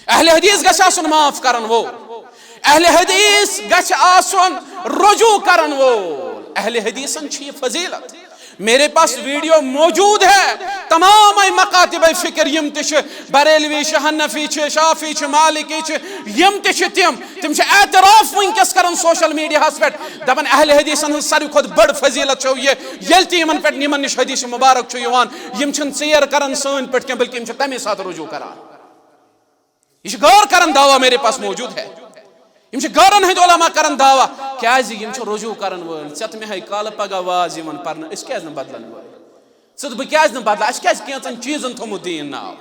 اہل حدیث گژھِ آسُن معاف کرن وول، اہل حدیث گژھِ آسُن رجوع کرن وول، اہل حدیثن چھ یہ فضیلت۔ میرے پاس ویڈیو موجود ہے تمام مکاتب فکر یم تش بریلوی چھ، حنفی چھ، شافی چھ، مالکی چھ، یم تش تم چھ اعتراف ونکس کرن سوشل میڈیا ہس پہ دپن اہل حدیثن ہن ساروی کھت بڑ فضیلت چھو یہ یل تہ یمن پہ یمن نش حدیث مبارک چھو یوان یم چھن ژیر کرن سن پہ کی بلکہ یم چھ تمی سات رجوع کران۔ یہ غور کرن دعویٰ میرے پاس موجود ہے، یم غورن ہند علماء کرن دعویٰ کیازِ یم چھ رجوع کرن وٲلۍ ژےٚ تہٕ مےٚ ہے کالہٕ پگاہ واز یمن پرنہٕ أسۍ کیازِ نہٕ بدلن وٲلۍ، ژٕ تہٕ بہٕ کیازِ نہٕ بدلہٕ، اَسہِ کیازِ کینٛژن چیٖزن تھوٚمُت دیٖن ناو۔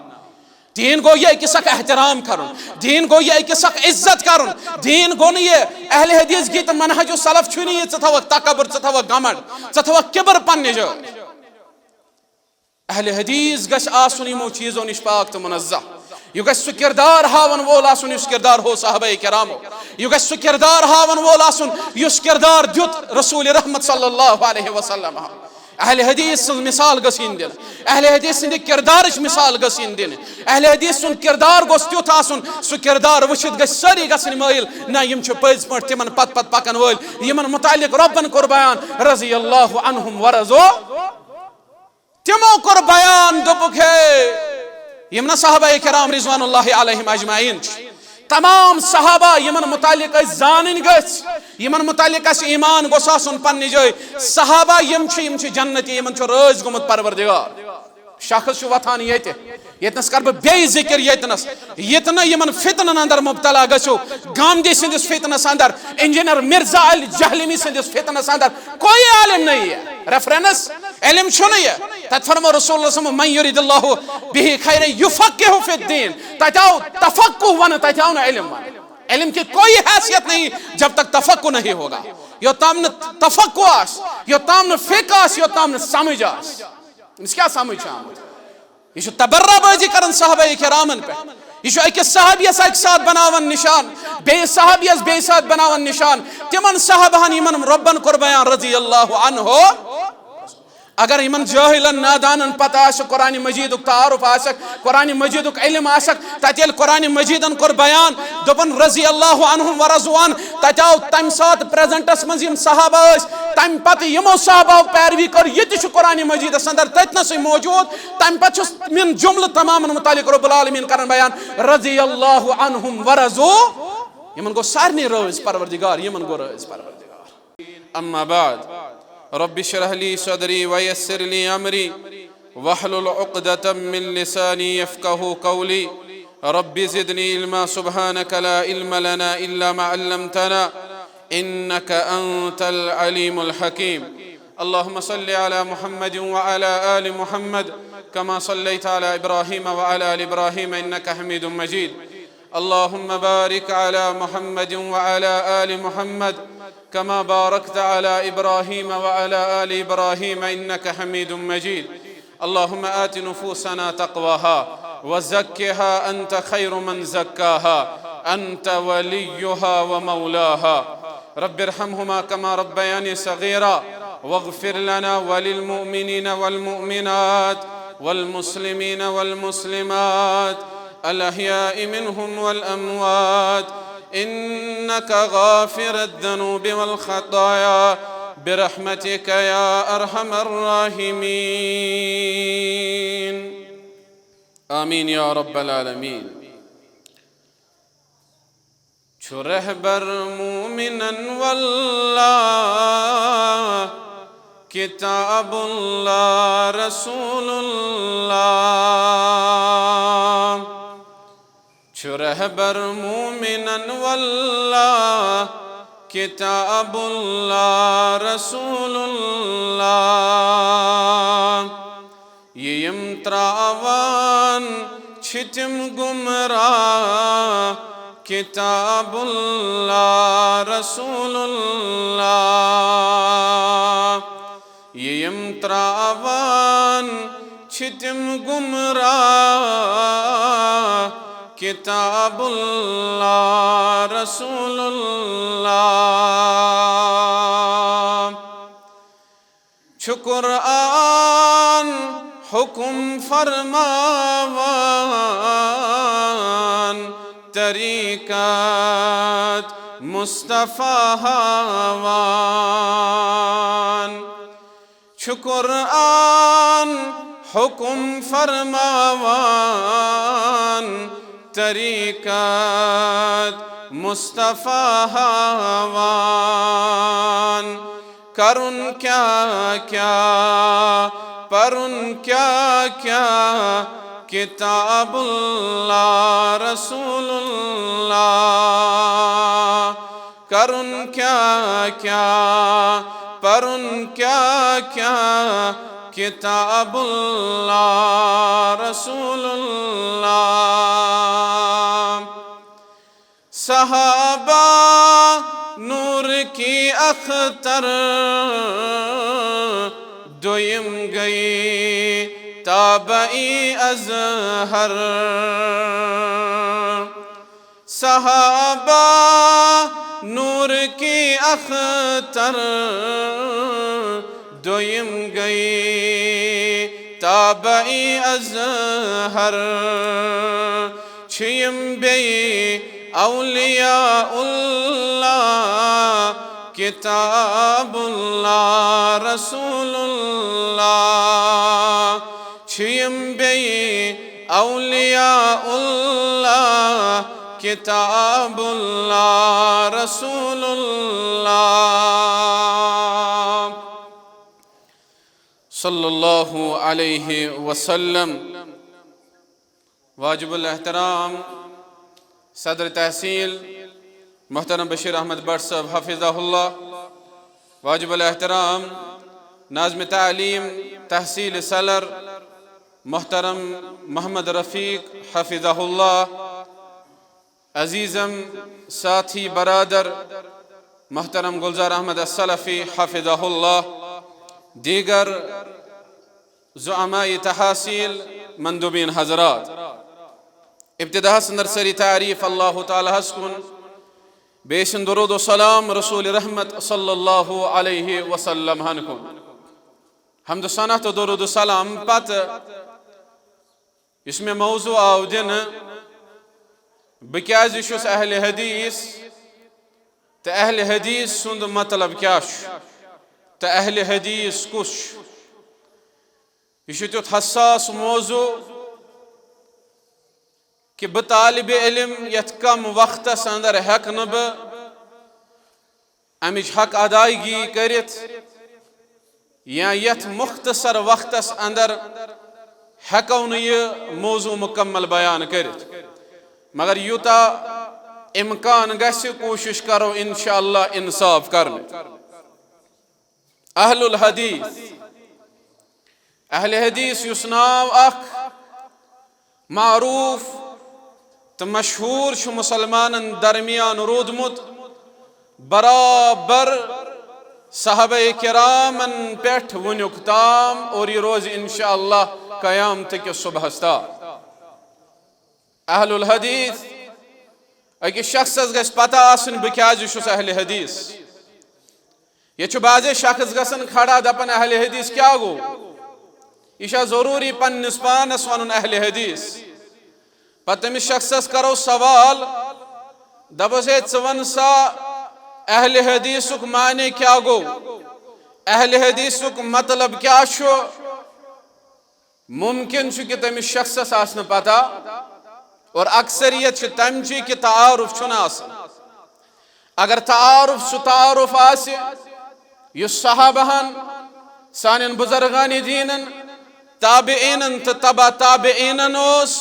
دین گو یہ أکِس اکھ احترام کرن، دین گو یہ أکِس اکھ عزت کرن، دین گو نہٕ یہِ اہل حدیث گی تہٕ منہج السلف چھُ نہٕ یہِ ژٕ تھاوکھ تکبر، ژٕ تھاوکھ گھمنڈ، ژٕ تھاوکھ کبر پننہِ جایہِ۔ اہل حدیث گژھِ آسُن یمو چیٖزو نش پاک تہٕ منزہ، یہ گژھِ سُہ کردار ہاون وول آسُن یُس کردار ہو صحابہ کرامو، یہ گژھِ سُہ کردار ہاون وول آسُن یُس کردار دیُت رسول رحمت صلی اللہ علیہ وسلم۔ اہل حدیث سن مثال گژھِ یِنۍ دِنہٕ، اہل حدیث سٕنٛدِ کردارٕچ مثال گژھِ یِنۍ دِنہٕ، اہل حدیث سُنٛد کردار گوٚژھ تیُتھ آسُن سُہ کردار وٕچھِتھ گژھِ سٲری گژھٕنۍ مٲیل نہ یِم چھِ پٔزۍ پٲٹھۍ تِمن پتہٕ پکن وٲلۍ یمن متعلق رۄبن کوٚر بیان رضی اللہ عنہم ورضو، تمو کوٚر بیان دوٚپُکھ ہے یم نا صحابہ کرام رضوان اللہ علیہم اجمعین تمام صحابہ یمن متعلق اس زانن گژھِ، یمن متعلق اس ایمان گوٚژھ آسُن پننہِ جایہِ، صحابہ یم چھ جنتی، یمن چھ رٲضۍ گوٚمُت پروردگار۔ شخص چھ وتھان یتنس کر بہ بیٚیہِ ذکر یتنہ یمن فتنن اندر مبتلا گژھو، گاندھی سندس فتنس اندر، انجینئر مرزا علی جہلمی سندس فتنس اندر کوئی عالم نہیں ہے، ریفرنس علم چھُ نہٕ یہ، تت فرمو رسول اللہ صلی اللہ علیہ وسلم من یرید اللہ بہ خیرا یفقہہ فی الدین، تت آو تفقہ ون، تت آو نہ علم ون۔ علم کی کوئی حیثیت نہیں جب تک تفقہ نہیں ہوگا، یوتام نہ تفقہ آس، یوتام نہ فقہ آس، یوتام نہ سمجھ آس۔ اس کیا سمجھ آمد؟ یہ چھُ تبرہ بازی کرن صحابہ کرامن پہ، یہ چھُ أکِس صحابیس اکہِ ساتھ بناون نشان، بیٚیِس صحابیس بیٚیہِ ساتھ بناون نشان، تمن صحابہن یمن رۄبن کوٚر بیان رضی اللہ عنہ۔ اگر یمن جاہلن نادانن پتہ آسہِ قرآن مجیدُک تعارف آسکھ، قرآن مجیدُک علم آسکھ، تتہِ ییٚلہِ قرآن مجیدن کوٚر بیان دوٚپن رضی اللہ عنہم ورضوان، تتہِ آو تمہِ ساتہٕ پریزنٹس منٛز یم صحابہ ٲسۍ، تمہِ پتہٕ یمو صحابہ پیروی کٔر یہِ تہِ چھُ قرآن مجیدس اندر تتنسٕے موجود، تمہِ پتہٕ چھُس من جملہٕ تمامن متعلق رب العالمین کرن بیان رضی اللہ عنہم ورضو، یمن گوٚو سارنٕے رٲضۍ پروردگار، یمن گوٚو رٲضۍ پروردگار۔ اما بعد رب اشرح لي صدري ويسر لي امري واحلل عقدة من لساني يفقهوا قولي رب زدني علما سبحانك لا علم لنا الا ما علمتنا انك انت العليم الحكيم اللهم صل على محمد وعلى آل محمد كما صليت على إبراهيم وعلى آل إبراهيم إنك حميد مجيد اللهم بارك على محمد وعلى آل محمد كما باركت على إبراهيم وعلى آل إبراهيم إنك حميد مجيد اللهم آت نفوسنا تقواها وزكها أنت خير من زكاها أنت وليها ومولاها رب ارحمهما كما ربياني صغيرا واغفر لنا وللمؤمنين والمؤمنات والمسلمين والمسلمات الأحياء منهم والأموات إنك غافر الذنوب والخطايا برحمتك يا أرحم الراحمين آمين يا رب العالمين شو رهبر مؤمنا والله كتاب الله رسول الله شو رهبر مؤمنا والله كتاب الله رسول الله يمتراوان چھتم گمراہ کتاب اللہ رسول اللہ یمتراوان چھتم گمراہ کتاب اللہ رسول اللہ چھ قرآن حکم فرماوان طریقت مصطفیٰ ہاوان چھ قرآن حکم فرماوان طریقت مصطفیٰ ہاوان کرن کیا کیا پرن کیا کیا کتاب اللہ رسول اللہ کرن کیا کیا پرن کیا کیا کتاب اللہ رسول اللہ صحابہ نور کی اختر دویم گئی تابعی ازہر صحابہ نور کی اختر دویم گئی تابعی ازہر چھیم بی اولیاء اللہ کتاب اللہ رسول اللہ چھیم بی اولیاء اللہ کتاب اللہ رسول اللہ صلی اللہ علیہ وسلم واجب الاحترام صدر تحصیل محترم بشیر احمد بٹ صاحب حفظہ اللہ واجب الاحترام ناظم تعلیم تحصیل سلر محترم محمد رفیق حفظہ اللہ عزیزم ساتھی برادر محترم گلزار احمد السلفی حفظہ اللہ دیگر زعماء تحاصیل مندوبین حضرات ابتداء نرسری تعریف اللہ تعالی حسکن بیشن درود و سلام رسول رحمت صلی اللہ علیہ وسلم ہنکم حمد و ثنا تو درود و سلام پت اس میں موضوع آو دن بکیاز شس اہل حدیث تا اہل حدیث سند مطلب کیاش تا اہل حدیث کش یہ تیت حساس موضوع کہ بطالب علم یت کم وقت اندر حق نب امچ حق ادائیگی کرت یا یت مختصر وقت اندر ہیکو یہ موضوع مکمل بیان کرت مگر یوتا امکان گژھِ کوشش کرو انشاءاللہ انصاف کرنے اہل الحدیث اہل حدیث یس ناو اخ معروف تو مشہور مسلمان درمیان رودمت برابر صحابہ کرامن پیٹھ ونیک تام اور یہ روز انشاءاللہ قیامت کے صبح تا اہل الحدیث اکی شخص گژھِ پتہ آسن بہ کیازِ چھُس اہل حدیث یہ چھُ بازے شخص گژھن کھڑا دپن اہل حدیث کیا گو یہ چھا ضروری پننس پانس ونن اہل حدیث پتہ تمس شخصس کرو سوال دپس ہے ون سا اہل حدیثک معنی کیا گو اہل حدیثک مطلب کیا چھو ممکن چھُ کہ تمس شخصس آسن پتہ اور اکثریت چھ تمچی کہ تعارف چھنا آسن اگر تعارف سو تعارف آسے یس صحابہن سانین بزرگان دینن تابعینن تبع تابعینن اوس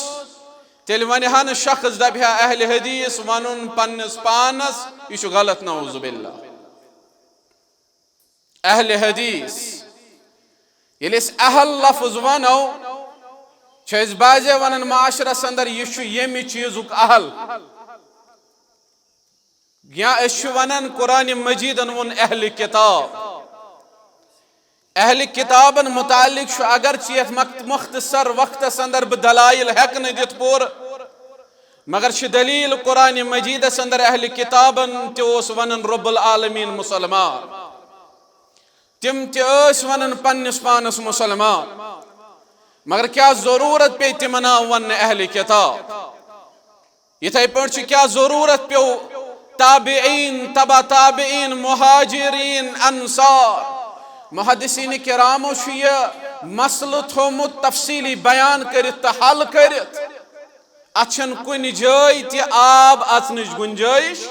تیل ونہن شخص دبیا اہل حدیث ونن پنس پانس یہ غلط نعوذ باللہ اہل حدیث یل اس اہل لفظ ونو چھس بازے ونن معاشرس اندر یہ یمی چیزک اہل یا اس ونن قرآن مجیدن ون اہل کتاب اہل کتابن متعلق اگر چیت مختصر وقت اندر بدلائل ہیکن دیت پور مگر چھ دلیل قرآن مجید اندر اہل کتابن تیوس ونن رب العالمین مسلمان تم تیوس ونن پنس پانس مسلمان مگر کیا ضرورت پہ تمنا ون اہل کتاب یتھے پٲٹھۍ کیا ضرورت پیو تابعین تبع تابعین مہاجرین انصار محدثین کرامو یہ مسئلہ تھومت تفصیلی بیان کرت تو حل کرت اچھن کن جائے تی آب اچنچ گنجائش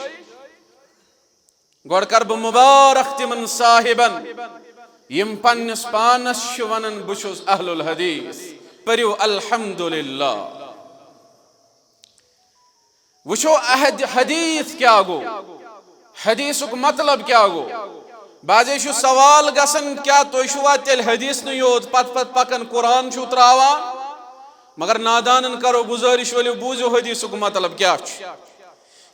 گوڑ کر بہ مبارک تمن صاحبن یم پنس پانس ونن بچھس اہل الحدیث پریو الحمدللہ وچھو حدیث کیا گو حدیث مطلب کیا گو بعضے چھ سوال گسن کیا تھی چھوا تیل حدیث نیوت پت پت پکن قرآن چھو تراوان مگر نادانن کرو گزارش ولیو بوزو حدیث مطلب کیا چھ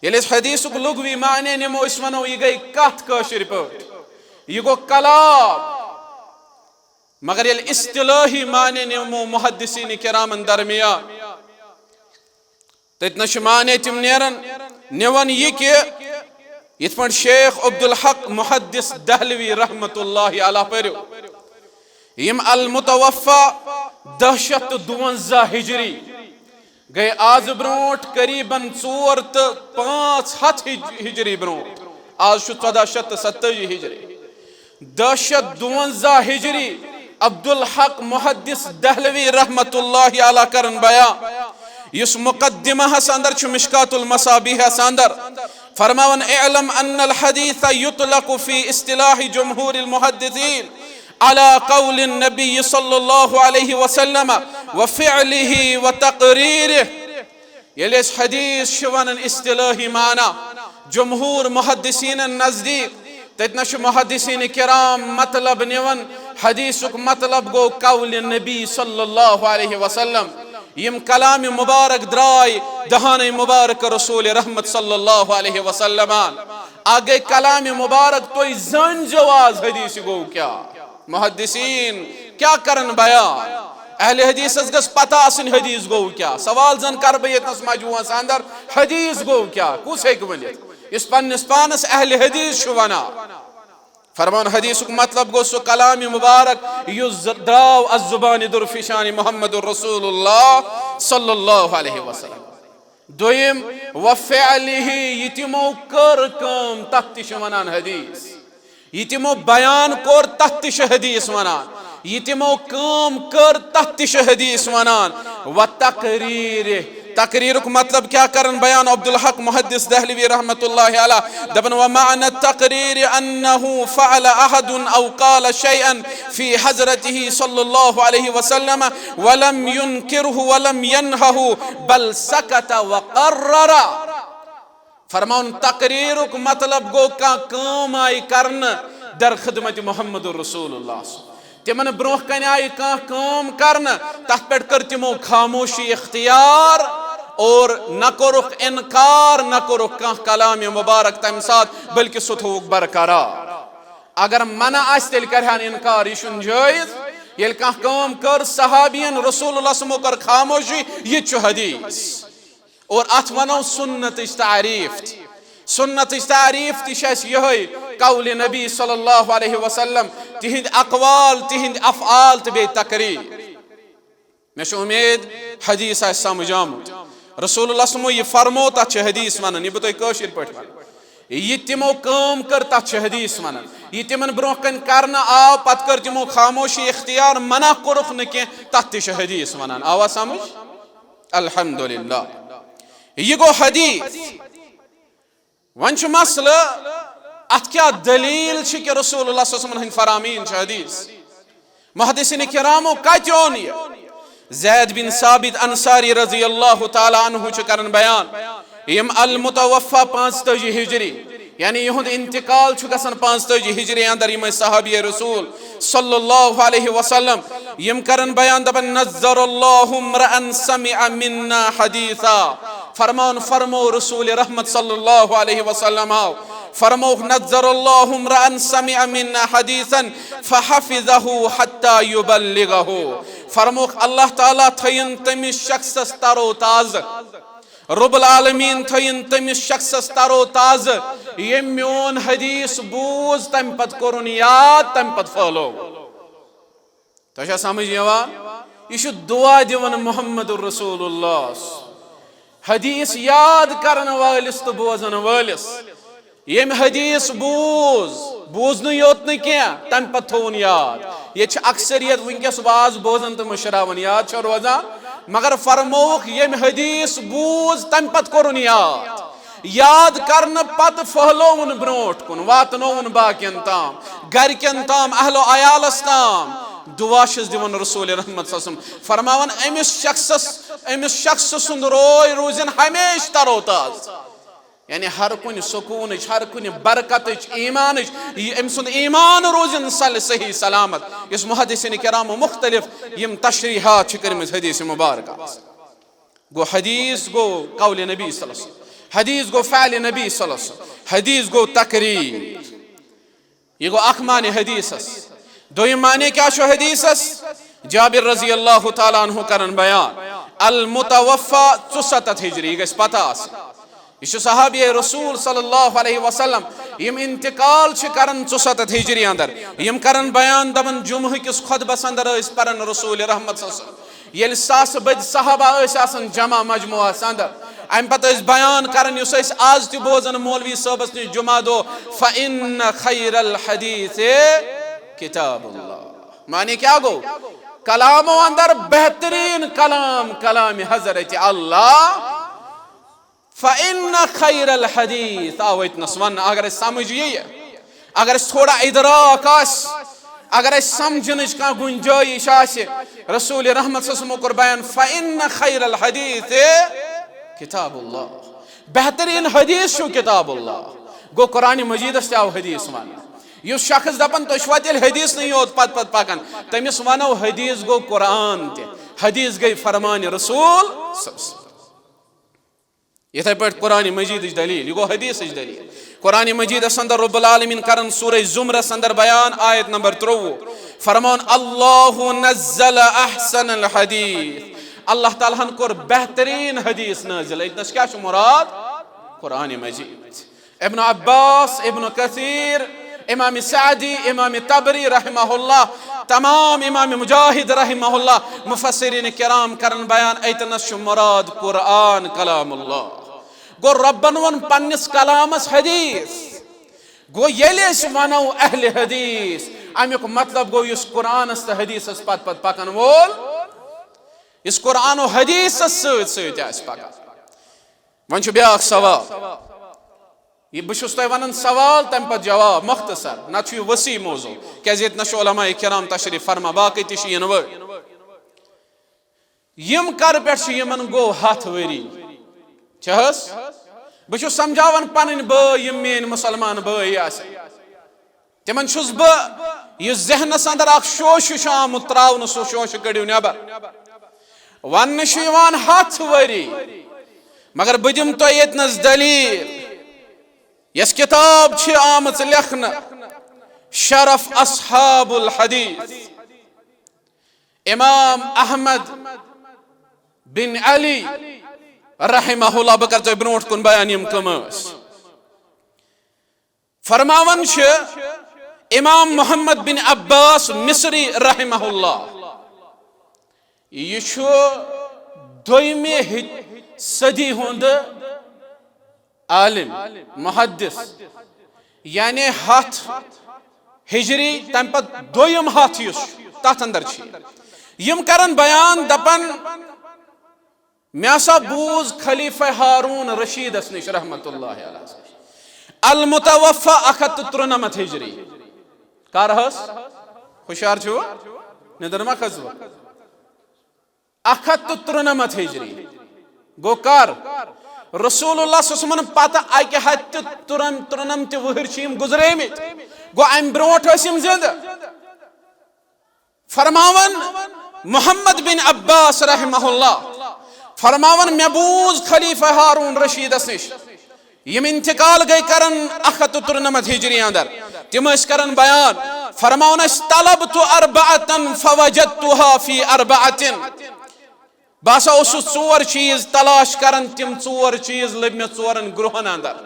یل اس حدیث لغوی معنی نمو اس ونو یہ گئی کت کاشر پٹ یہ گو کلام مگر یل اصطلاحی معنی نمو محدثین کرامن درمیان تتنا معنی تم نیرن نیون یہ کہ یت پٹ شیخ عبدالحق محدث دہلوی رحمت اللہ علیہ پریو یم المتوفا 1052 ہجری گئے آز برونٹ قریباً 4 تو 5 ہتھ ہجری برونٹ آز 1470 ہجری 1052 ہجری عبدالحق محدث دہلوی رحمت اللہ علیہ کرن بیان یس مقدمہ ساندر چھ مشکات المصابیح ساندر فرماون اعلم ان الحدیث یطلق فی اصطلاح جمہور المحدثین على قول النبي صلى الله عليه وسلم وفعله وتقريره يليس حديث شوان اصطلاحي معنى جمهور محدثين النزدیک تتنش محدثين کرام مطلب نیون حدیثک مطلب گو قول النبی صلی اللہ علیہ وسلم یم کلام مبارک درائی دہان مبارک رسول رحمت صلی اللہ علیہ وسلم آگے کلام مبارک تو زن جواز حدیث گو کیا محدثین کیا کرن بیان اہل حدیث گس پتہ آسن حدیث گو کیا سوال زن کر بیتنس مجموعہ ساندر حدیث گو کیا کس ہے ونت اس پنس پانس اہل حدیث شوانا فرمان حدیث مطلب گو سو کلام مبارک یز دراو الزبان درفشان محمد رسول اللہ صلی اللہ علیہ وسلم دویم وفعلہ یتمو کر کام تختش ونان حدیث یتمو بیان کور تختش حدیث ونان یتمو کام کر تختش حدیث ونان و تقریر تقریرک مطلب کیا کرن بیان عبدالحق محدث دہلوی رحمت اللہ علیہ دبن ومعنى التقریر انه فعل احد او قال شيئا في حضرته صلی اللہ علیہ وسلم ولم ينکره ولم ينهه بل سکت وقرر فرمان تقریرک مطلب گو کا کام آئی کرن در خدمت محمد رسول اللہ تمن بروہ کن آئی کام کرن تحت پیٹ کر تمو خاموشی اختیار اور نہ کرک انکار نہ کرک کلام مبارک تم ساتھ بلکہ ستھوک برقرار اگر منع آس تیل کرہان انکار یہ شن جائز یل کام کر صحابین رسول اللہ سمو کر خاموشی یہ چو حدیث اور ات ونو سنت تعریف سنت تعریف تیش یہ قول نبی صلی اللہ علیہ وسلم تہند اقوال تہند افعال تبی تقریر میں امید حدیث آس سمجھ آمت رسول اللہ سمو یہ فرمو تک حدیث ونن یہ بتائی کاشر پٹ یہ تمو کام کر تک حدیث ونن یہ تمن برو کن کرنا آو پت کر تمو خاموشی اختیار منع کرخ نکی تک حدیث ونن آوا سمجھ الحمدللہ یہ گو حدیث ون چھ مسئلہ ات کیا دلیل چھ کہ رسول اللہ صلی اللہ علیہ وسلم فرامین چھ حدیث محدثین کرامو کتیون یہ زید بن ثابت انصاری رضی اللہ تعالی عنہ چھ کرن بیان یم المتوفا 55 ہجری یعنی یہود انتقال چھ گسن 55 ہجری اندر یم صحابی رسول صلی اللہ علیہ وسلم یم کرن بیان دبن نظر اللہ امرأ سمع منا حدیثا فرمان فرمو رسول رحمت صلی اللہ علیہ وسلم فرمو نظر اللہ امرأ سمع منا حدیثا فحفظه حتی یبلغه فرمو اللہ تعالیٰ تھین تمس شخص ترو تاز رب العالمین تھین تمس شخص ترو تاز یہ میون حدیث بوز تم پت کرن یاد تم پت فالو تو سمجھ یہ دعا دیون محمد الرسول اللہ حدیث یاد کرن والس تو بوزن والس یم حدیث بوزن یوت نہ تم پتہ تھون یاد یہ اکثریت ونکس واز بوزن تو مشراون یاد چھ روزان مگر فرموک یم حدیث بوز تم پتہ کورن یاد کرن پتہ پھہلون بروٹ کن واتنون باقین تام گرکین تام اہل و عیالس تام دعا چھس دیون رسول رحمت صلی اللہ علیہ وسلم فرماون امس شخص سند روی روزن ہمیش ترو تاز یعنی ہر کن سکون ہر کن برکت ایمان ام سند ایمان روزن صحیح سلامت اس محدثین کرام مختلف یم تشریحات کرمت حدیث مبارکہ گو حدیث گو قول نبی صلی اللہ علیہ وسلم حدیث گو فعل نبی صلی اللہ علیہ وسلم حدیث گو تقریر یہ گو اخ معنی حدیثس دویم معنی کیا شو حدیثس جابر رضی اللہ تعالیٰ عنہ کرن بیان المتوفا 64 ہجری یہ گس پتہ آس یہ صحابی رسول صلی اللہ علیہ وسلم یم انتقال کرن 64 ہجری اندر یم کرن بیان دبن جمعہ کس خطبس اندر اس پرن رسول رحمت صلی اللہ علیہ وسلم یل ساس بد صحابہ اس آسن جمع مجموعہ اندر ام پتہ اس بیان کرن یس اس آز تہ بوزن مولوی صاحبس نش جمعہ دو فإن خیر الحدیث کتاب اللہ معنی کیا گو کلاموں اندر بہترین کلام حضرت اللہ فإن خیر الحدیث آویت نسوان اگر اس سمجھ یہ اگر اس تھوڑا ادراک آس اگر اس سمجھنش کا گنجائش آسے رسول رحمت صلی اللہ علیہ وسلم کو بیان فإن خیر الحدیث کتاب اللہ بہترین حدیث شو کتاب اللہ گو قرآن مجید اس آو حدیث مانا یہ شخص دپن تو شواتیل حدیث نہیں ہوت پت پاکن تمس ونو حدیث گو قرآن تے حدیث گئی فرمان رسول یہ پہ قرآن مجید دلیل یہ گو حدیث دلیل قرآن مجید اندر رب العالمین کرن سورہ زمرہ اندر بیان آیت نمبر 3 فرمان اللہ نزل احسن الحدیث اللہ تعالیٰ کور بہترین حدیث نازل اتنس کیا چھ مراد قرآن مجید ابن عباس ابن کثیر امام سعدی امام تبری رحمہ اللہ تمام امام مجاہد رحمہ اللہ مفسرین کرام کرن بیان ایتنس چھ مراد قرآن کلام اللہ گو ربن ون پنس کلامس حدیث گو یلیس ونو اہل حدیث امیک مطلب گو اس قرآن است حدیث اس پت پکن وول اس قرآن و حدیث ست آس پکن ون چھ بیاکھ سوال یہ بشس تہ ونن سوال تم پت جواب مختصر نہ چھ وسیع موضوع کیازِ اتنا علماء کرام تشریف فرما باقی تہ ین ور یم کر پہ یمن گو 7 وری چھس بہ سمجھاون پنن بٲے یم مین مسلمان بٲے آسن تمن چھس بہ یہ ذہنس اندر اخ شوش شام تراون سو شوش کڑیو نیبر ون یوان 7 وری مگر بہ دم تو یتنس دلیل یس کتاب چھ آمت لکھن شرف اصحاب الحدیث امام احمد بن علی رحمہ اللہ بہ کر برونٹ کن بیان یم کم فرماون چھ امام محمد بن عباس مصری رحمہ اللہ یہ چھ 2ویں صدی ہند عالم محدث یعنی 7 ہجری تم پت 2م 7 یس تات اندر یم کرن بیان دپن میں سا بوز خلیفہ ہارون رشید اس نش رحمت اللہ علیہ المتوفا 193 ہجری کار ہس خوشار چھو ندر ما کھزو 193 ہجری گو کار رسول اللہ صلی اللہ علیہ وسلم پتہ اکہ ہتھ 93 وہر چیم گزریمت گو ام برونٹ اسم زند فرماون محمد بن عباس رحمہ اللہ فرماون محبوز خلیفہ ہارون رشید نش یم انتقال گئی کرن 193 ہجری اندر تم اس کرن بیان فرماون اس طلبت 4 فوجدتها في 4 باسا اس 4 چیز تلاش کرن تم 4 چیز لب میں 4 گروہن اندر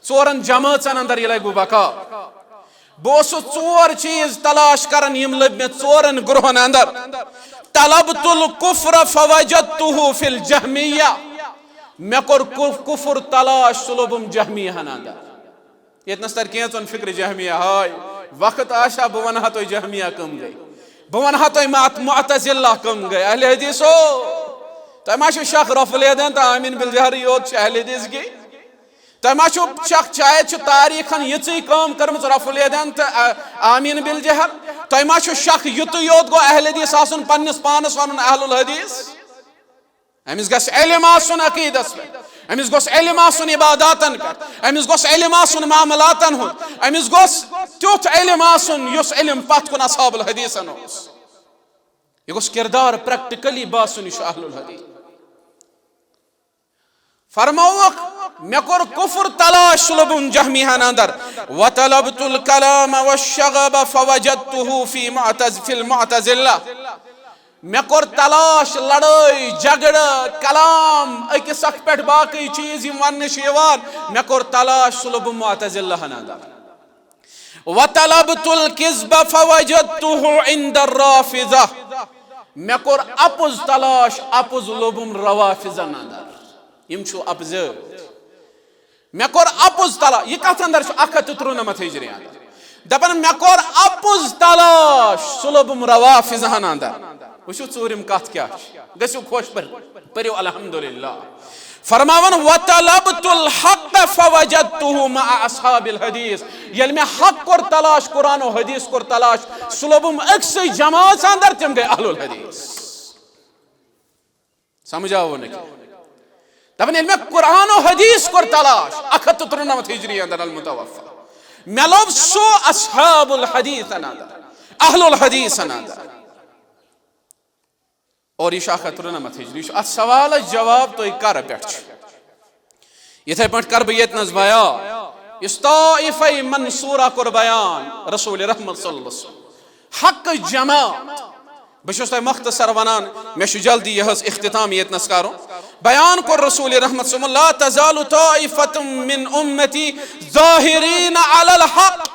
4 جماعتن اندر یہ لگو بقا بوس 4 چیز تلاش کرن یم لب میں 4 گروہن اندر طلبت الكفر فوجدته في الجهمية مے کور کفر تلاش سلوبم جہمیہ اندر یتنس تر کینچن فکر جہمیہ ہائے وقت آشا بہ ونہا تو جہمیہ کم گئی بہ ونہا تو معتزلہ کم گئی اہل حدیثو تہ ما چھو شک رفع الیدین تو آمین بالجہر یوت اہل حدیث گئی تہ ما چھو شک چاہے تاریخن یژی کام کرمز رفع الیدین تو آمین بالجہر تہ ما چھو شک یت یوت گو اہل حدیث آسن پنس پانس ونن اہل الحدیث امس گژھِ علم آسن عقیدس پہ امس گوس علم آسن عباداتن پہ امس گوس علم آسن معاملاتن ہند امس گوس تیوت علم آسن یس علم پت کن اصحاب الحدیثن اوس یہ گوس کردار پریکٹیکلی باسن یہ اہل الحدیث فرموک مے کور کفر تلاش سلبن جہمیہن اندر وطلبت الکلام والشغب فوجدته في المعتزلہ مے کور تلاش لڑائی جھگڑ کلام اکس اکھ پہ باقی چیز یم ون مے کور تلاش سلب معتزلہ اندر وطلبت الكذب فوجدته عند الرافضہ مے کور اپز تلاش اپز لوبم روافضن اندر یم چھو اپز مے کور اپز تلاش یہ کتھ اندر 193 ہجری اندر دپن مے کور اپز تلاش سلبم روافضن اندر وچھو ژوٗرِم کتھ کیا گژھو خوش پٔرِو الحمدللہ فرماون وطلبت الحق فوجدته مع اصحاب الحدیث یل میں حق کور تلاش قرآن و حدیث کور تلاش سلبم اکسی جماعت اندر تم گئے اہل الحدیث سمجھاو نکی دپن یل میں قرآن و حدیث کور تلاش 193 ہجری اندر المتوفى میں لوب سو اصحاب الحدیث اندر اہل الحدیث اندر اور یہ 193 ہجری ات سوال جواب تو کر پہ یتھے پہ کر بہ یتنس بیان اس طائفہ منصورہ کور بیان رسول رحمت صلی اللہ علیہ وسلم حق جماعت بہت تہ مختصر ونان مے جلدی یہ اختتام یتنس کرو بیان کور رسول رحمت صلی اللہ لا تزال طائفة من امتی ظاہرین علی الحق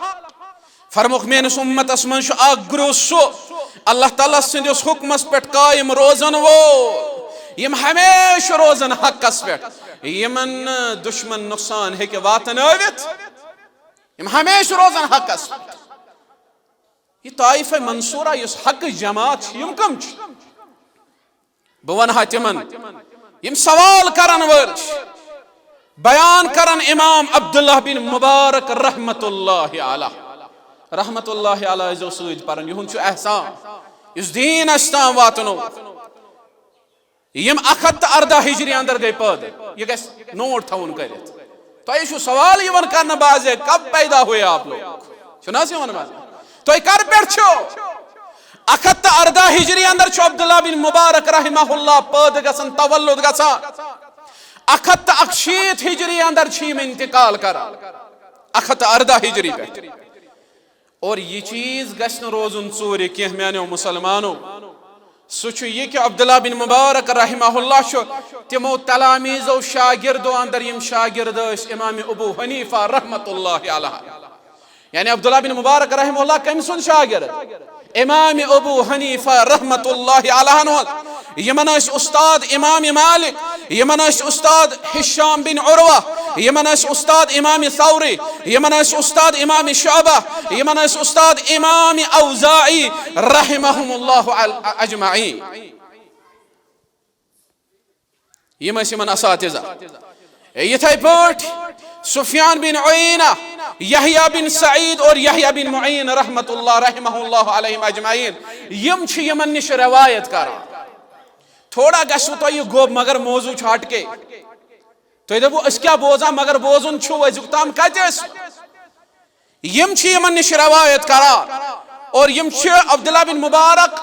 فرموک میانس امتس من اخ گروہ سو اللہ تعالیٰ سندس حکمس پہ قائم روزن یم ہمیشہ روزن حقس پہ یمن دشمن نقصان ہیکہ واتنٲوِتھ یم ہمیشہ روزن حقس پہ یہ طائفہ منصورہ یس حق جماعت یم کم بہ ونہا تمن یم سوال کرن ول بیان کرن امام عبداللہ بن مبارک رحمت اللہ علیہ رحمت اللہ علیہ جو سوید پرن یہن چھو احسان اس دین استان واتنو یم 114 ہجری اندر گئی پد یہ گیس نوٹ تھون کرت تو یہ سوال یون کرنا بازے کب پیدا ہوئے آپ لوگ سنا سی ون باز تو کر پیٹ چھو 114 ہجری اندر چھو عبداللہ بن مبارک رحمہ اللہ پد گسن تولد گسان 168 ہجری اندر چھیم انتقال کرا 114 ہجری پیٹ اور یہ چیز گشن روزن ژوری کی میانو مسلمانو سوچو یہ کہ عبداللہ بن مبارک رحمہ اللہ شو تمو تلامیزو شاگردو اندر یم شاگرد امام ابو حنیفہ رحمت اللہ علیہ یعنی عبداللہ بن مبارک رحمہ اللہ کم سن شاگرد امام ابو حنیفہ رحمت اللہ علیہ یمن اس استاد امام مالک یمن اس استاد حشام بن عروہ یمن اس استاد امام ثوری یمن اس استاد امام شعبہ یمن اس استاد امام اوزاعی رحمہم اللہ اجمعین یمن اساتذہ یتھے پٲٹھۍ سفیان بن عیینہ یحییٰ بن سعید اور یحییٰ بن معین رحمت اللہ رحمہ اللہ علیہم اجمعین یم چھ یمن نش روایت کران تھوڑا گژھو تو یہ گوب مگر موضوع چھٹ کے تو دپو اس کیا بوزان مگر بوزن چھو ازیک تام کتس یم چھ یمن نش روایت کران اور یم چھ عبداللہ بن مبارک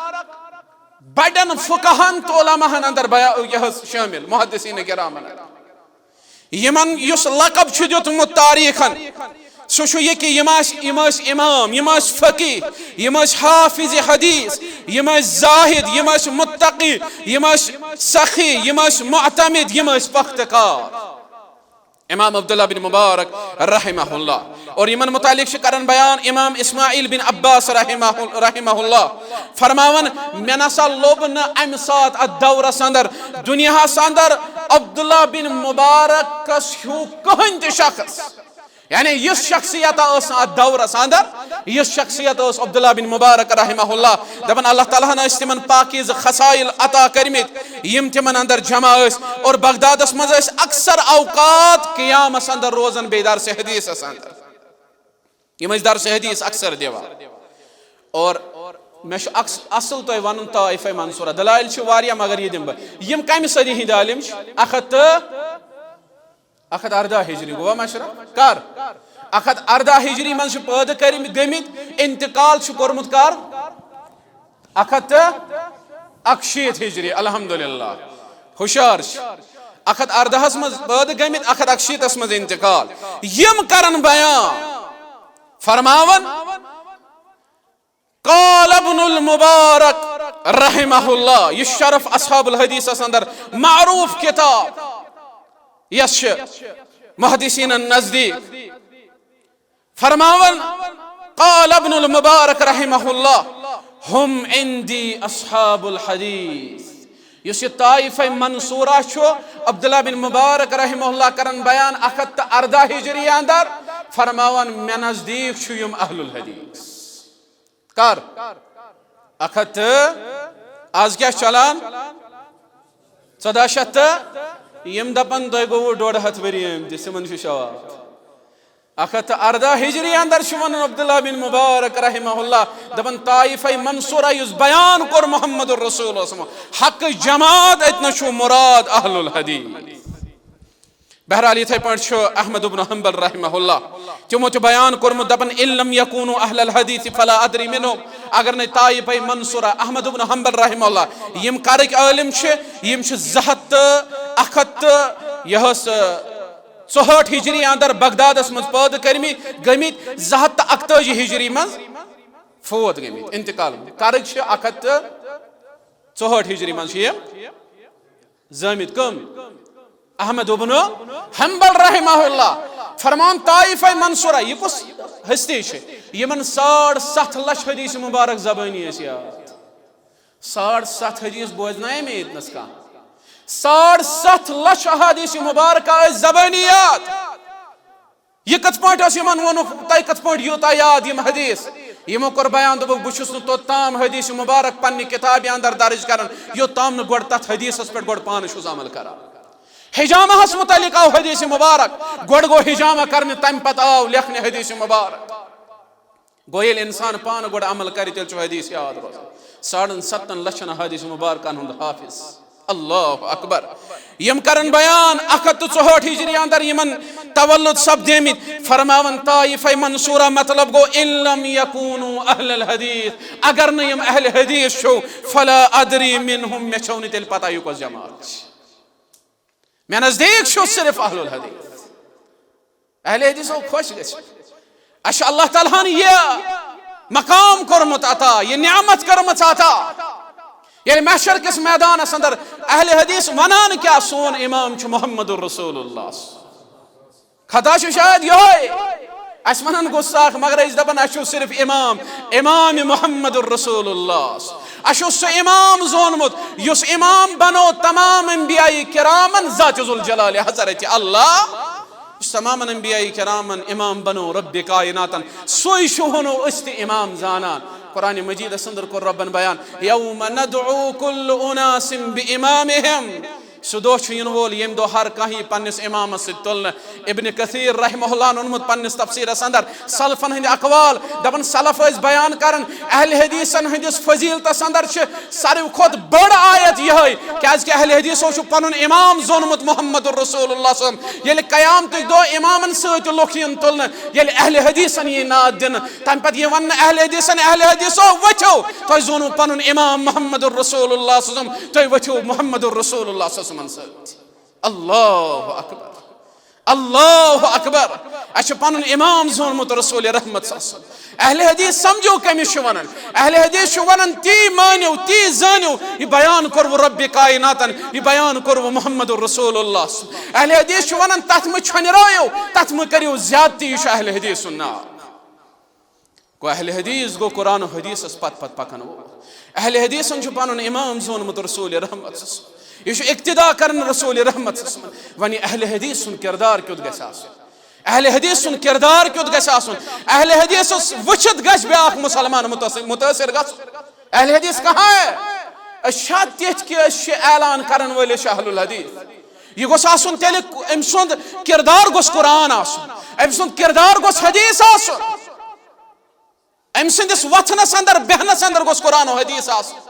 بڑن فقہن تو علماء اندر یہ شامل محدثین کرام یمن یس لقب چھ دیتمت تاریخن سو چھو یہ کہ یم امام یم فقیہ یم حافظ حدیث یم زاہد یم متقی یم سخی یم معتمد یم پختکار امام عبداللہ بن مبارک رحمہ اللہ اور یمن متعلق کرن بیان امام اسماعیل بن عباس رحمہ اللہ فرماون میں نسا لوب نا ام سات الدور سندر دنیا سندر عبداللہ بن مبارک کس ہیو کہن تہ شخص یعنی اس شخصیت اس دورس اندر اس شخصیت اس عبداللہ بن مبارک رحمہ اللہ دپن اللہ تعالیٰ نے تمن پاکیز خسائل عطا کرمت یم تمن اندر جمع اس اور بغدادس مز اکثر اوقات قیامس اندر روزن بے درس حدیث اندر یم درس حدیث اکثر دیوان اور میں اصل تہ ون طائفہ منصورہ دلائل واریاہ مگر یہ دم بہ یم کمہ صدی ہند عالم 114 ہجری گوا مشرہ کر 114 ہجری من پید گمت انتقال کورمت کر 161 ہجری الحمدللہ ہوشیار 114 من پید گمت 161 من انتقال یم کرن بیان فرماون قال ابن المبارک رحمہ اللہ یہ شرف اصحاب الحدیث اندر معروف کتاب یس محدثین النزدیک فرماون قال ابن المبارک رحمہ اللہ ہم عندی اصحاب الحدیث یس یہ طائفہ منصورہ چھو عبداللہ بن مبارک رحمہ اللہ کرن بیان 114 ہجری اندر فرماون میں نزدیک چھو یم اہل الحدیث کر آز کیا چلان 1400 یم دپن تہ گو 1.5 وری سمن شواب 114 ہجری اندر شون عبداللہ بن مبارک رحمہ اللہ دپن طائفہ منصورہ یس بیان کور محمد الرسول حق جماعت اتنا شو مراد اہل الحدیث بہرحال یتھے پٲٹھۍ چھُ احمد بن حنبل رحمہ اللہ تمو تہ بیان کورمت دپن ان لم یکونوا اہل الحدیث فلا ادری منهم اگر نہ طائفہ منصورہ احمد بن حنبل رحمہ اللہ یم کرک عالم یم 264 ہجری اندر بغدادس مز پید گمت 241 ہجری مز فوت گمت انتقال کرک 164 ہجری مز زامت کم احمد بن حنبل رحمہ اللہ فرمان طائفہ منصورہ یہ کس ہستی یمن 7.5 لچھ حدیث مبارک زبانی یاد 7.5 حدیث بوزنا میں اتنس کا 7.5 لچھ حدیث مبارکہ زبانیات یہ کت پوائنٹ اس یمن ونو تائی کت پوائنٹ یوتا یاد یم حدیث یمو کر بیان دو بچس نو تو تام حدیث مبارک پنی کتاب اندر درج کرن یو تام نو گوڑ تت حدیث اس پر گوڑ پانش عمل کرا حجامہ ہس متعلق آو حدیث مبارک گوڑ گو حجامہ کرنے تم پتہ آو لکھنے حدیث مبارک گویل انسان پان گوڑ عمل کری تیل چو حدیث یاد روز 7.5 لچھن حدیث مبارکان ہند حافظ اللہ اکبر یم کرن بیان 164 ہجری اندر یمن تولد سب دیمت فرماون طائفہ منصورہ مطلب گو ان لم یکونوا اہل الحدیث اگر نیم اہل حدیث شو فلا ادری منہم میں چھونی تیل پتہ یو کس جماعت میں نزدیک شو صرف اہل الحدیث اہل حدیث ہو خوش گئے اچھا اللہ تعالیٰ نے یہ مقام کرمت عطا یہ نعمت کرمت عطا یعنی محشر کس میدان اندر اہل حدیث ونان کیا سون امام چھ محمد الرسول اللہ خطا چھ شاید یہ اس ونان گستاخ مگر اس دبن اشو صرف امام محمد الرسول اللہ اشو سو امام زونمت یس امام بنو تمام انبیاء کرامن ذات ذوالجلال حضرت اللہ تمام انبیاء کرامن امام بنو رب کائناتن سوئی شہنو است امام زانان قرآن مجید سندر کو ربن بیان یوم ندعو کل اناس بامامہم سدو چھین وول یم دو ہر کہیں پنس امام سے تلن ابن کثیر رحمہ اللہ نمت پنس تفسیر اندر سلفن ہند اقوال دبن سلف اس بیان کرن اہل حدیثن ہندس فضیلت اندر چھ ساروی کھوت بڑ آیت یہ کیاز کہ اہل حدیث چھ پنن امام زونمت محمد الرسول اللہ صلی اللہ علیہ وسلم یل قیامت دو امامن سۭتۍ لوکھین تلن یل اہل حدیثن یہ ناد دن تم پت یہ ون اہل حدیثو وچھو تو زونو پنن امام محمد الرسول اللہ صلی اللہ علیہ وسلم تو وچھو محمد الرسول اللہ صلی اللہ علیہ وسلم اللہ اکبر اللہ اکبر اچھا پنن امام زونمت رسول رحمت صلی اللہ علیہ وسلم اہل حدیث سمجھو کمس ونن اہل حدیث ونن تی مانو تی زانو یہ بیان کرو رب کائناتن یہ بیان کرو محمد الرسول اللہ اہل حدیث ونن تت میں چھنرایو تت میں کریو زیادتی یہ اہل حدیث نام گو اہل حدیث گو قرآن و حدیث اس پت پکن اہل حدیث پنن امام زونمت رسول رحمت یہ اقتدا کرن رسول رحمت ون اہل حدیث سن کردار کیت گژھِ آسُن اہل حدیث سن کردار کیت گژھِ آسُن اہل حدیث وچھت گژھِ بیاکھ مسلمان متاثر گژھُن اہل حدیث کہاں ہے شاید تیتھ کہ اعلان کرن وٲلۍ چھِ اہل الحدیث یہ گوٚژھ آسُن تیٚلہِ أمۍ سُنٛد کردار گوٚژھ قرآن آسُن أمۍ سُنٛد کردار گوٚژھ حدیث آسُن أمۍ سٕنٛدِس وۄتھنس اندر بیہنس اندر گوٚژھ قرآن و حدیث آسُن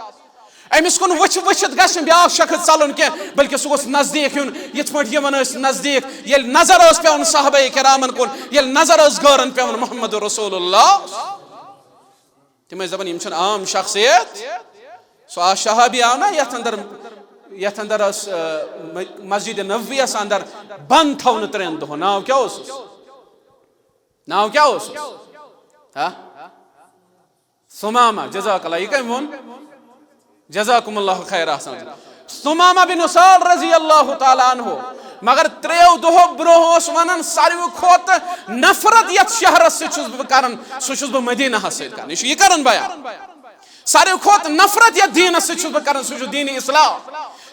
أمِس کُن وٕچھِتھ گژھِ نہٕ بیاکھ شخص ژلُن کینٛہہ بلکہ سُہ گوٚژھ نزدیٖک یُن یِتھ پٲٹھۍ یِمن ٲسۍ نزدیٖک ییٚلہِ نظر ٲس پیٚوان صحابہ کرامن کُن ییٚلہِ نظر ٲس غٲرن پیٚوان محمد رسول اللہ تِم ٲسۍ دپان یِم چھِنہٕ عام شخصیت سُہ صحابی آو نا یتھ اندر مسجد نبویس اندر بند تھونہٕ 3 دۄہن ناو کیٛاہ اوسُس ناو کیٛاہ اوسُس ثمامہ جزاک اللہ یہ کٔمۍ ووٚن جزاکم اللہ خیر احسن ثمامہ بن اسال رضی اللہ تعالیٰ عنہ مگر 3 دۄہو برونٛہہ اوس ونان ساروی کھۄتہٕ نفرت یتھ شہرس سۭتۍ چھُس بہٕ کران سُہ چھُس بہٕ مدینہس سۭتۍ کران یہ چھُ یہ کران بیان ساروی کھۄتہٕ نفرت یتھ دیٖنس سۭتۍ چھُس بہٕ کران سُہ چھُ دیٖنِ اسلام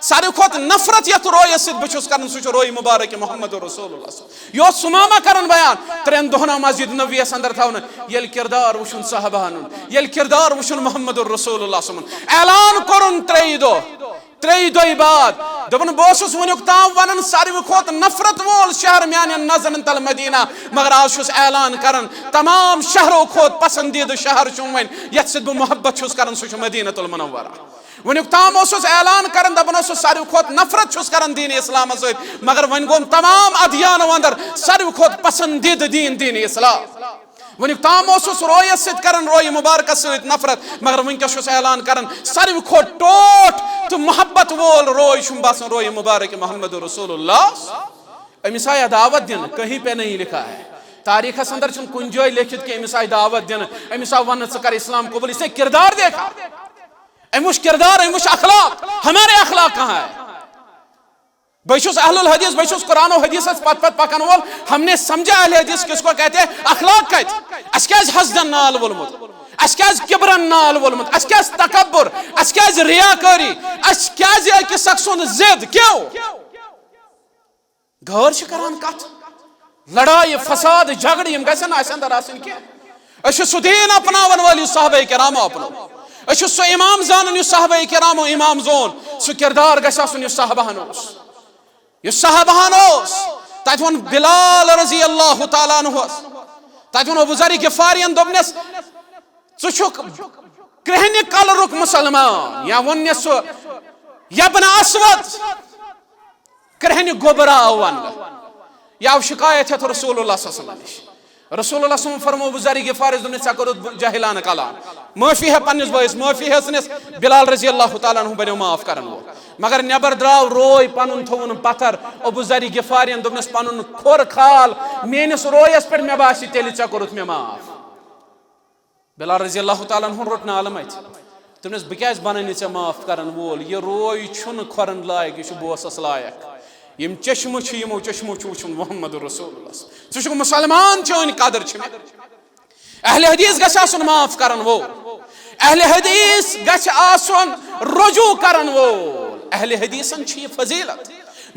ساروی کھۄتہٕ نفرت یتھ رویس سۭتۍ بہٕ چھُس کران سُہ چھُ رویہِ مبارک محمد رسول اللہ یہ اوس ثمامہ کران بیان 3 دۄہن آو مسجد نبویس اندر تھاونہٕ ییٚلہِ کردار وٕچھُن صحابہن ہُنٛد ییٚلہِ کردار وٕچھُن محمد رسول اللہ صن اعلان کوٚرُن 3 دۄہ بعد دوٚپُن بہٕ اوسُس وٕنیُک تام ونان ساروی کھۄتہٕ نفرت وول شہر میانٮ۪ن نظرن تل مدینہ مگر آز چھُس اعلان کران تمام شہرو کھۄتہٕ پسندیدٕ شہر چھُم وۄنۍ یتھ سۭتۍ بہٕ محبت چھُس کران سُہ چھُ مدینۃ المنورہ ونیُک تام اوسُس اعلان کران دپان اوسُس ساروی کھۄتہٕ نفرت چھُس کران دیٖنِ اسلامس سۭتۍ مگر وۄنۍ گوٚم تمام ادیانو اندر ساروی کھۄتہٕ پسندیدٕ دیٖنِ اسلام ونیُک تام اوسُس رویس سۭتۍ کران رویہِ مبارکس سۭتۍ نفرت مگر ونکیٚس چھُس اعلان کران ساروی کھۄتہٕ ٹوٹھ تہٕ محبت وول روے چھُم باسان رویہِ مبارک محمد رسول اللہ أمِس آیہِ دعوت دِنہٕ کہیں پہ نہیں لکھا ہے تاریخس اندر چھُنہٕ کُنہِ جایہِ لیکھِتھ کہ أمِس آیہِ دعوت دِنہٕ أمِس آو وننہٕ ژٕ کر اسلام قبول اس نے کردار دیکھا أمۍ وٕچھ کردار أمۍ وٕچھ اخلاق ہمارے اخلاق کہاں ہے بھائی چھُس اہل الحدیث بھائی چھُس قرآن و حدیث پت پکن وول ہم نے سمجھا اہل حدیث کس کو کہتے ہیں اخلاق کتہِ اَسہِ کیازِ حسدن نال وولمُت اَسہِ کیازِ کبرن نال وولمُت اَسہِ کیازِ تکبر اَسہِ کیازِ ریاکٲری اَسہِ کیازِ أکِس اکھ سُنٛد ضد کیوں غٲر چھِ کران کتھ لڑایہِ فساد جھگڑٕ یِم گژھن نہٕ اَسہِ اندر آسٕنۍ کینٛہہ أسۍ چھِ سُہ دیٖن اپناون وٲلۍ یُس صحابہ کرامو اپنو أسۍ چھِ سُہ امام زانن یُس صحابہ کرامو امام زون سُہ کردار گژھِ آسُن یُس صحابہن اوس یُس صحابہن اوس تتہِ ووٚن بلال رضی اللہ تعالیٰ عنہس تتہِ ووٚن ابو ذر غفارین دوٚپنس ژٕ چھُکھ کرٛہنہِ کلرُک مُسلمان یا ووٚننس سُہ یبن اسود کرٛہنہِ گوبرا آو وننہٕ یہِ آو شکایت ہیتھ رسول اللہ صلی اللہ علیہ وسلم نش رسول اللہ صلی اللہ علیہ وسلم فرمو ابو ذر غفارس دوٚپنس ژےٚ کوٚرُتھ جاہلانہ کلام معٲفی ہے پننس بٲیس معٲفی ہیژنس بلال رضی اللہ تعالیٰ عنہ بنیو معاف کرن وول مگر نٮ۪بر درٛاو روے پنُن تھوٚوُن پتھر ابو ذر غفارین دوٚپنس پنُن کھۄر کھال میٲنِس رویس پٮ۪ٹھ مےٚ باسہِ تیٚلہِ ژےٚ کوٚرُتھ مےٚ معاف بلال رضی اللہ تعالیٰ عنہ روٚٹ نالہٕ متہِ دوٚپنس بہٕ کیازِ بنہٕ نہٕ ژےٚ معاف کرن وول یہِ روے چھُنہٕ کھۄرن لایق یہِ چھُ بوسس لایق یم چشمہٕ چھِ یِمو چشمو چھُ وٕچھُن محمد رسول اللہ ژٕ چھُکھ مُسلمان چٲنۍ قدر چھِ مےٚ اہل حدیث گژھِ آسُن معاف کرن وول اہل حدیث گژھِ آسُن رجوع کرن وول اہل حدیثن چھِ یہ فضیلت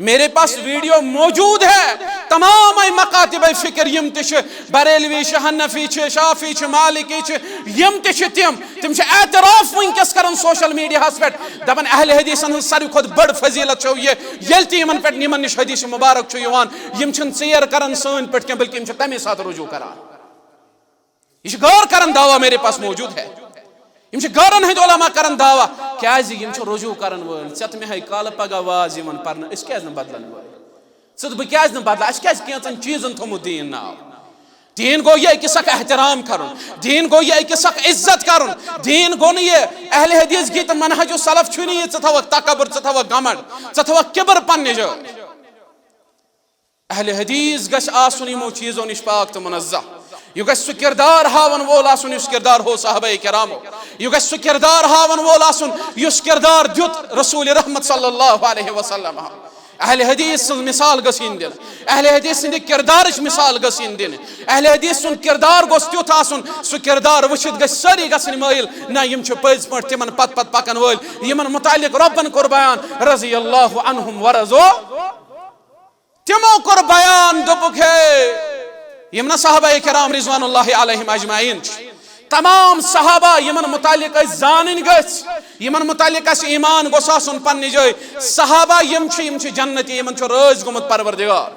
میرے پاس ویڈیو موجود ہے تمام مکاتب فکر یم تش بریلوی چھ حنفی چھ شافی چھ مالکی چھ یم تش تم چھ اعتراف ونکس کرن سوشل میڈیا ہس پہ دپان اہل حدیثن ہن ساروی کھت بڑ فضیلت چھو یہ یل تہ یمن پہ یمن نش حدیث مبارک چھ یوان یم چھن ژیر کرن سن پہ کی بلکہ یم چھ تمے ساتھ رجوع کران یہ غور کرن دعویٰ میرے پاس موجود ہے یم غورن ہند علماء کرن دعویٰ کیازِ یم رجوع کرن وٲلۍ ژےٚ تہٕ مےٚ ہے کالہٕ پگاہ واز یِوان پرنہٕ أسۍ کیازِ نہٕ بدلن وٲلۍ ژٕ تہٕ بہٕ کیازِ نہٕ بدلا اَسہِ کیازِ کینٛژن چیٖزن تھوٚمُت دیٖن ناو دین گو یہ أکِس اکھ احترام کرن دین گو یہ أکِس اکھ عزت کرن دین گو نہٕ یہِ اہل حدیث گی تہٕ منہج السلف چھُ نہٕ یہِ ژٕ تھاوکھ تکبر ژٕ تھاوکھ گھمنڈ ژٕ تھاوکھ کبر پننہِ جایہِ اہل حدیث گژھِ آسُن یِمو چیٖزو نِش پاک تہٕ منزہ یہ گژھِ سُہ کردار ہاون وول آسُن یُس کردار ہو صحابہ کرامو یہ گژھِ سُہ کردار ہاون وول آسُن یُس کردار دیُت رسول رحمت صلی اللہ علیہ وسلم اہل حدیث سن مثال گسین دن اہل حدیث سند کردارچ مثال گسین دن اہل حدیث سن کردار گوس تیوت آسن سہ کردار وچھت گژھِ ساری گژھن مٲیل نہ یم چھِ پٔزۍ پٲٹھۍ تمن پت پت پکن وٲلۍ یمن متعلق رۄبن کوٚر بیان رضی اللہ عنہم ورضو تمو کوٚر بیان دوٚپُکھ ہے یم نا صحابہ کرام رضوان اللہ علیہم اجمعین تمام صحابہ یمن متعلق زانن گژھِ یمن متعلق ایمان گوٚژھ آسُن پننہِ جایہِ صحابہ یم چھِ جنتی یمن چھُ رٲضۍ گوٚمُت پروردگار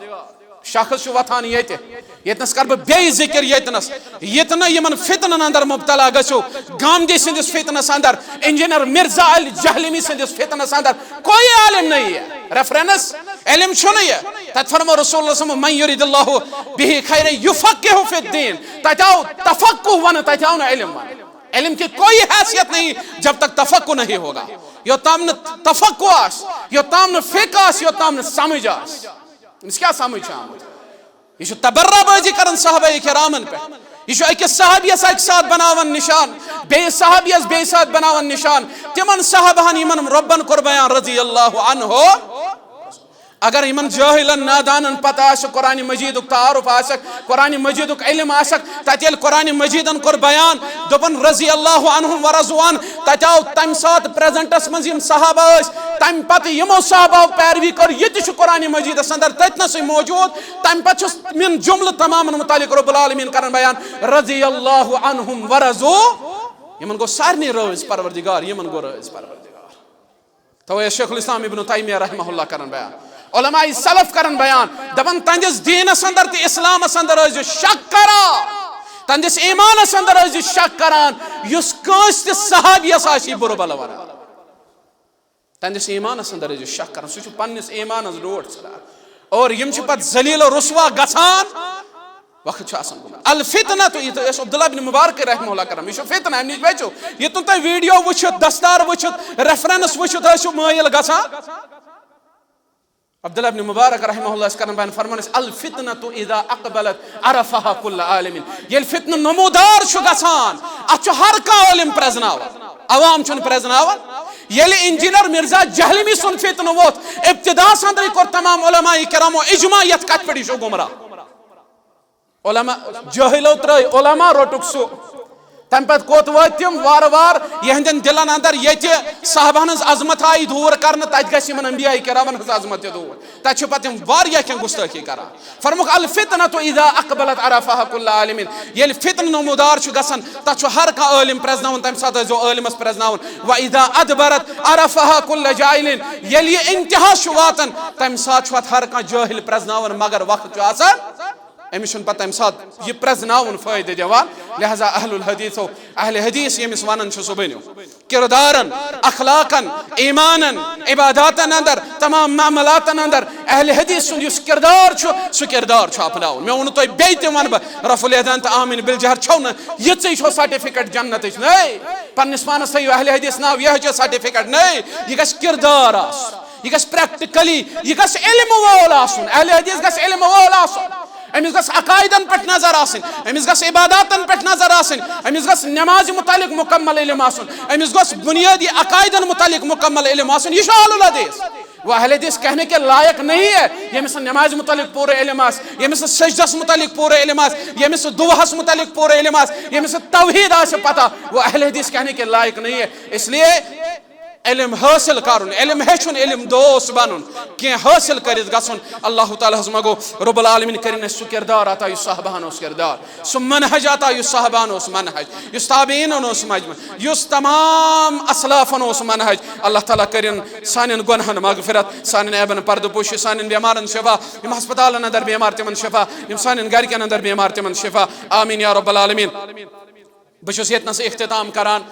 شخص چھُ وتھان ییٚتنس کر بہٕ بیٚیہِ ذکر ییٚتنہٕ یمن فتنن اندر مبتلا گژھو گاندھی سندس فتنس اندر انجینئر مرزا علی جہلمی سندس فتنس اندر کوئی عالم نہیں ہے ریفرنس علم چھُنہٕ یہ تتہِ فرمو رسول اللہ صلی اللہ علیہ وسلم من یرید اللہ بہ خیر یفقہہ فی الدین تتہِ آو تفقہ ونہٕ تتہِ آو نہٕ علم ونہٕ علم کی کوئی حیثیت نہیں جب تک تفقہ نہیں ہوگا یوتام نہ تفقہ آس یوتام نہ فقہ آس یوتام نہ سمجھ آس اس کیا سمجھ آمد یہ چھُ تبرہ بازی کرن صحابہ کرامن پہ یہ چھُ أکِس صحابیس اکہِ ساتھ بناون نشان بیٚیِس صحابیس بیٚیہِ ساتھ بناون نشان تمن صحابہن یمن رۄبن کوٚر بیان رضی اللہ عنہ اگر یمن جاہلن نادانن پتہ آسہِ قرآن مجیدُک تعارف آسکھ قرآن مجیدُک علم آسکھ تتہِ ییٚلہِ قرآن مجیدن کوٚر بیان دوٚپن رضی اللہ عنہم ورضوان تتہِ آو تمہِ ساتہٕ پریزنٹس منٛز یم صحابہ ٲسۍ تمہِ پتہٕ یمو صحابہ پیروی کٔر یہِ تہِ چھُ قرآن مجیدس اندر تتنسٕے موجود تمہِ پتہٕ چھُس من جملہٕ تمامن متعلق رب العالمین کرن بیان رضی اللہ عنہم ورضو یمن گوٚو سارنٕے رٲضۍ پروردگار یمن گوٚو رٲضۍ پروردگار توے شیخ الاسلام ابن تیمیہ رحمہ اللہ کرن بیان علماء سلف کرن بیان دپن تہندس دینس اندر تہ اسلامس اندر ٲسِو شک کران تہندس ایمانس اندر ٲسِو شک کران یُس کٲنٛسہِ تہِ صحابیس آسہِ بُرٕ بلہٕ ونان تہندس ایمانس اندر ٲسِو شک کران سُہ چھُ پننس ایمانس ڈوٹھ ژھٕنان اور یم چھِ پتہٕ ذلیل و رسوا گژھان وقت چھُ آسان گوٚمُت الفتنہ تو یہ عبداللہ بن مبارک رحمہ اللہ کرم یہ فتنہ امہِ نِش بچو یوٚتن تُہۍ ویڈیو وٕچھِتھ دستار وٕچھِتھ ریفرنس وٕچھِتھ ٲسِو مٲیل گژھان عبداللہ بن مبارک رحمہ اللہ اس کرن بیان فرمان الفتنة اذا اقبلت عرفها كل عالم یل فتنہ نمودار چھُ گژھان اتھ چھُ ہر کانٛہہ عالم پرزناوان عوام چھُنہٕ پرزناوان ییٚلہِ انجینئر مرزا جہلمی سُنٛد فتنہ ووت ابتداس اندرے کوٚر تمام علماء کرامو اجماع یتھ کتھ پٮ۪ٹھ یہِ چھُ گمراہ علماء جٲہلو ترٲے علماء روٚٹُکھ سُہ تمہ پتہٕ کوٚت وٲتۍ تِم وارٕ وارٕ یہندٮ۪ن دلن اندر ییٚتہِ صحابہن ہٕنٛز عظمت آیہِ دوٗر کرنہٕ تتہِ گژھِ یِمن انبیاء کرامن ہٕنٛز عظمت تہِ دوٗر تتہِ چھِ پتہٕ یِم واریاہ کینٛہہ گُستٲخی کران فرموکھ الفتنة اذا اقبلت عرفها كل عالم ییٚلہِ فتنہٕ نمودار چھُ گژھان تتھ چھُ ہر کانٛہہ عٲلم پرزناوُن تمہِ ساتہٕ ٲسۍزیو عٲلمس پرزناوُن واذا ادبرت عرفها كل جاہل ییٚلہِ یہِ انتہا چھُ واتان تمہِ ساتہٕ چھُ اتھ ہر کانٛہہ جٲہل پرزناوان مگر وقت چھُ آسان امس چھُنہٕ پتہٕ تمہِ ساتہٕ یہِ پرزناوُن فٲیدٕ دِوان لہذا اہل الحدیثو اہل حدیث ییٚمِس ونان چھُ سُہ بٔنِو کردارن اخلاقن ایمانن عباداتن اندر تمام معاملاتن اندر اہل حدیث سُنٛد یُس کردار چھُ سُہ کردار چھُ اپناوُن مےٚ ووٚنوٕ تۄہہِ بیٚیہِ تہِ ونہٕ بہٕ رفع الیدان تہٕ آمین بالجہر چھو نہٕ یِژٕے چھو سرٹِفکیٹ جنتٕچ نٔے پننس پانس تھٲیِو اہل حدیث ناو یہِ چھِ سرٹِفکیٹ نٔے یہِ گژھِ کردار آسُن یہِ گژھِ پریکٹِکلی یہِ گژھِ علم وول آسُن اہل حدیث گژھِ علم وول آسُن امس گژھِ عقائدن پٮ۪ٹھ نظر آسٕنۍ امس گژھِ عباداتن پٮ۪ٹھ نظر آسٕنۍ امس گژھِ نمازِ متعلق مکمل علم آسُن امس گژھِ بنیادی عقائدن متعلق مکمل علم آسُن یہ چھُ اہل الحدیث وہ اہل حدیث کہنے کے لائق نہیں ہے ییٚمِس نماز متعلق پورے علم آسہِ ییٚمِس سجدس متعلق پورے علم آسہِ ییٚمِس دعاہس متعلق پورے علم آسہِ ییٚمِس توحید آسہِ پتہ وہ اہل حدیث کہنے کے لائق نہیں ہے اس لیے علم حاصل کرن علم ہیچھن علم دوس بنن کی حاصل کرت گژھن اللہ تعالیٰ ہس مگو رب العالمین کرن سہ کردار عطا یس صحابہن اوس کردار سہ منہج عطا یس صحابہن اوس منہج یس تابعین اوس مجمع یس تمام اسلافن اوس منہج اللہ تعالیٰ کرن سانن گنہن مغفرت سانن عیبن پردٕ پوشی سانن بیمارن شفا یم ہسپتالن اندر بیمار تمن شفا یم سانن گرکن اندر بیمار تمن شفا آمین یا رب العالمین بہٕ چھُس ییٚتنس اختتام کران